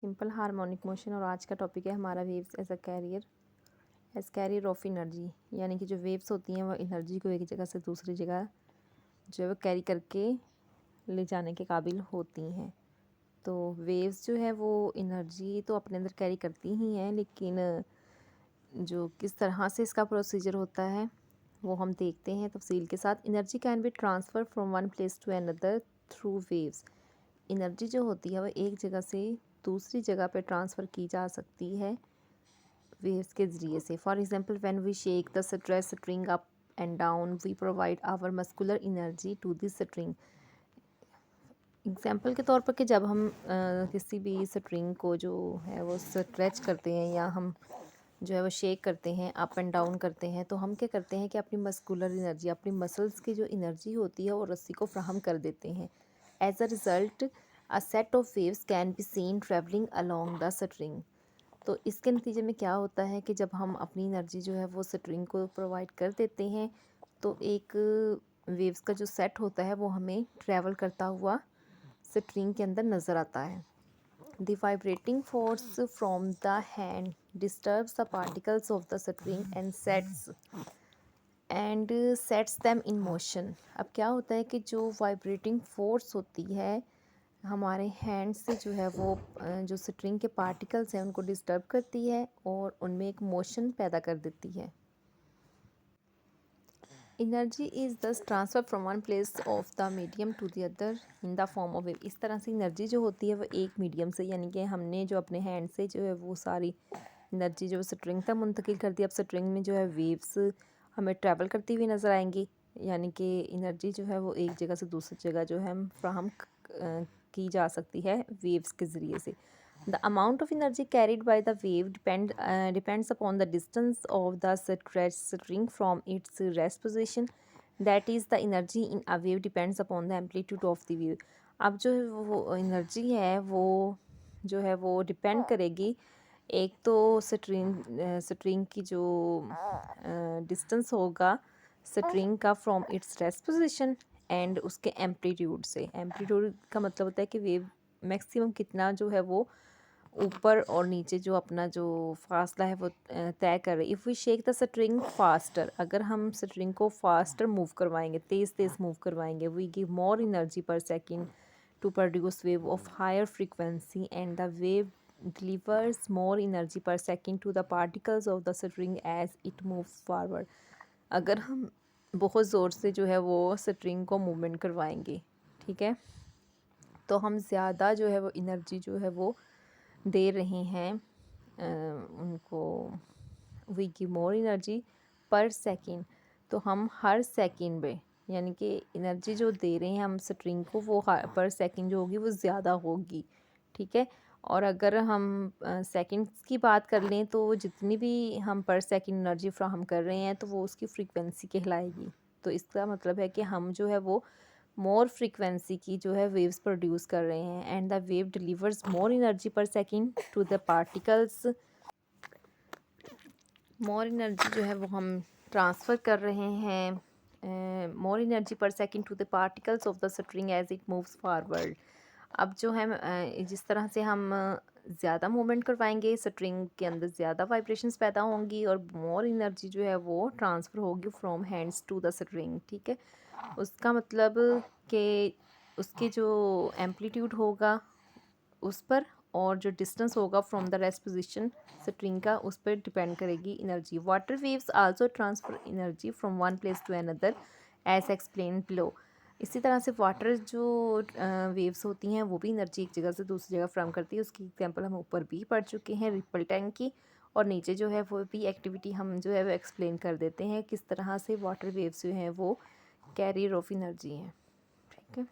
Simple harmonic motion. और आज का टॉपिक है हमारा waves as carrier of energy, यानी कि जो वेव्स होती हैं वो एनर्जी को एक जगह से दूसरी जगह जो है वो कैरी करके ले जाने के काबिल होती हैं। तो वेव्स जो है वो एनर्जी तो अपने अंदर कैरी करती ही हैं, लेकिन जो किस तरह से इसका प्रोसीजर होता है वो हम देखते हैं तफसील के साथ। Energy can be transfer from one place to another through waves. Energy जो होती है वह एक जगह से दूसरी जगह पे ट्रांसफ़र की जा सकती है वेव्स के ज़रिए से। For example when we shake the stress string up and down we provide our muscular energy to this string. Example के तौर पर कि जब हम किसी भी स्ट्रिंग को जो है वो स्ट्रेच करते हैं या हम जो है वो शेक करते हैं, अप एंड डाउन करते हैं, तो हम क्या करते हैं कि अपनी मस्कुलर एनर्जी, अपनी मसल्स की जो एनर्जी होती है वो रस्सी को फ्राहम कर देते हैं। As a result a set of waves can be seen travelling along the string. तो इसके नतीजे में क्या होता है कि जब हम अपनी एनर्जी जो है वो स्ट्रिंग को प्रोवाइड कर देते हैं तो एक वेव्स का जो सेट होता है वो हमें ट्रैवल करता हुआ स्ट्रिंग के अंदर नज़र आता है। The vibrating force from the hand disturbs the particles of the string and sets them in motion। अब क्या होता है कि जो वाइब्रेटिंग फोर्स होती है हमारे हैंड से जो है वो जो स्ट्रिंग के पार्टिकल्स हैं उनको डिस्टर्ब करती है और उनमें एक मोशन पैदा कर देती है। Energy is thus transfer from one place of the medium to the other in the form of wave. इस तरह से एनर्जी जो होती है वो एक मीडियम से, यानी कि हमने जो अपने हैंड से जो है वो सारी एनर्जी जो स्ट्रिंग तक मुंतकिल कर दी। अब स्ट्रिंग में जो है वेव्स हमें ट्रैवल करती हुई नज़र आएंगी, यानी कि एनर्जी जो है वो एक जगह से दूसरी जगह जो है फ्राहम की जा सकती है वेव्स के ज़रिए से। The amount of energy carried by the wave depends upon the distance of the stretched string from its rest position. That is, the energy in a wave depends upon the amplitude of the wave. अब जो है वो energy है वो जो है वो depend करेगी एक तो स्ट्रिंग की जो डिस्टेंस होगा स्ट्रिंग का from its rest position and उसके एम्पलीट्यूड से। एम्पलीट्यूड का मतलब होता है कि वेव मैक्सिमम कितना जो है वो ऊपर और नीचे जो अपना जो फासला है वो तय कर रहे। If we shake the string faster, अगर हम स्ट्रिंग को फास्टर मूव करवाएंगे, तेज़ तेज़ मूव करवाएंगे, we give more energy per second to produce wave of higher frequency and the wave delivers more energy per second to the particles of the string as it moves forward. अगर हम बहुत ज़ोर से जो है वो string को movement करवाएंगे, ठीक है, तो हम ज़्यादा जो है वो एनर्जी जो है वो दे रहे हैं उनको। We give more energy per second, तो हम हर सेकेंड में यानी कि एनर्जी जो दे रहे हैं हम स्ट्रिंग को वो पर सेकेंड जो होगी वो ज़्यादा होगी, ठीक है। और अगर हम सेकंड्स की बात कर लें तो जितनी भी हम पर सेकेंड एनर्जी फ्राहम कर रहे हैं तो वो उसकी फ्रीक्वेंसी कहलाएगी। तो इसका मतलब है कि हम जो है वो मोर फ्रीक्वेंसी की जो है वेव्स प्रोड्यूस कर रहे हैं and the wave delivers more energy per second to the particles. More energy जो है वो हम ट्रांसफ़र कर रहे हैं more energy per second to the particles of the string as it moves forward. अब जो है जिस तरह से हम ज़्यादा मूवमेंट करवाएंगे स्ट्रिंग के अंदर ज़्यादा वाइब्रेशंस पैदा होंगी और मोर एनर्जी जो है वो ट्रांसफ़र होगी from hands to the string, ठीक है। उसका मतलब कि उसके जो एम्पलीट्यूड होगा उस पर और जो डिस्टेंस होगा from the rest position string का उस पर डिपेंड करेगी energy. Water waves also transfer energy from one place to another as explain below. इसी तरह से वाटर जो वेव्स होती हैं वो भी एनर्जी एक जगह से दूसरी जगह फ्राहम करती है। उसकी एग्जांपल हम ऊपर भी पढ़ चुके हैं रिपल टैंक की, और नीचे जो है वो भी एक्टिविटी हम जो है वो एक्सप्लेन कर देते हैं किस तरह से वाटर वेव्स जो हैं वो कैरियर ऑफ एनर्जी हैं, ठीक है।